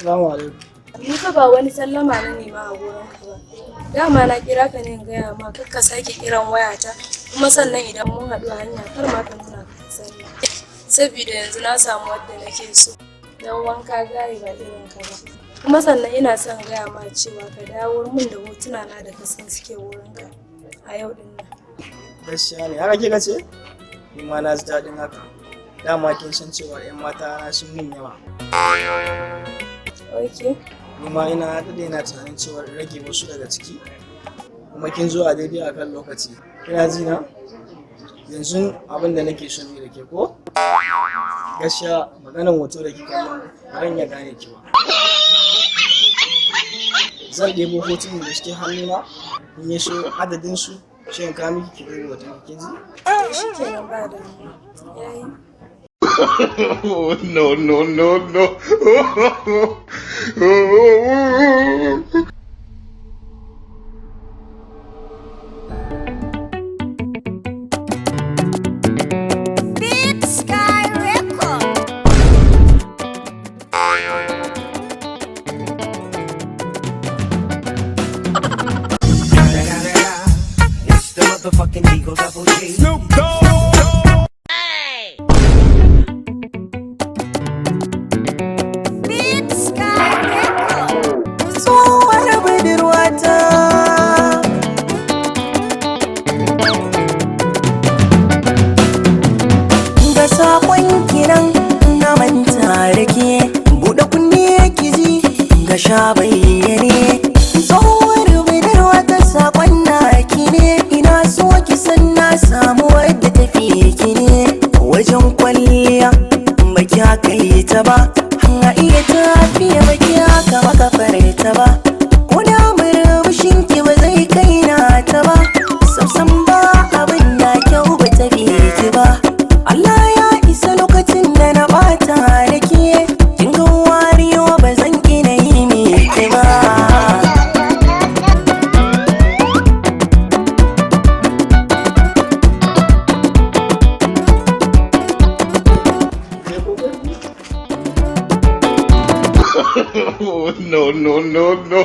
Assalamu alaikum. Ni fa ba wani sallama na nema a gurin ka ba. Dama na kira ka ne in gaya ma kar ka sake kiran wayata kuma sannan idan mun haɗu a hanya kar ma ka nuna ka sani. Saboda yanzu na samu wadda nake so. Dan wanka gari ba irin ka ba. Kuma sannan ina son gaya ma cewa ka dawo min da hotuna na da ka san suke wurin ka a yau din nan. Gaskiya ne, haka kika ce? Ni ma na ji daɗin haka. Dama kin san cewa 'yan mata na sun min yawa. Okay. Ni ma ina daɗe na tunanin cewa rage wasu daga ciki. Kuma kin zo a daidai akan lokaci. Kina ji na? Yanzu abin da nake so ne da ke ko? Gaskiya maganar hoto da kika yi ban ya gane ki ba. Zan ɗebo hotunan da suke hannuna in yi so adadin su shi in kawo miki ki ɗebo hoton kin ji? Shi kenan ba da yayi. No, no, no, no. It's the motherfucking Eagle Double G. Snoop Dogg. Tsohuwar budurwata, ga sakon kiran na manta da ke buɗe kunne ki ji ga sha bayyane. Tsohuwar budurwata sakon naki ne, ina so ki san na samu wadda tafi ki ne. Wajen kwalliya baki haka yi ta ba, a iya tafiya baki haka maka fare ta ba, ko da murmushin ki ba zai kai na ta ba. Samsam ba abin da kyau ba ta fi ki ba. Allah ya isa lokacin da na bata da ke, kin ga wariyo ba zan gina yi miki ba. No, no, no, no.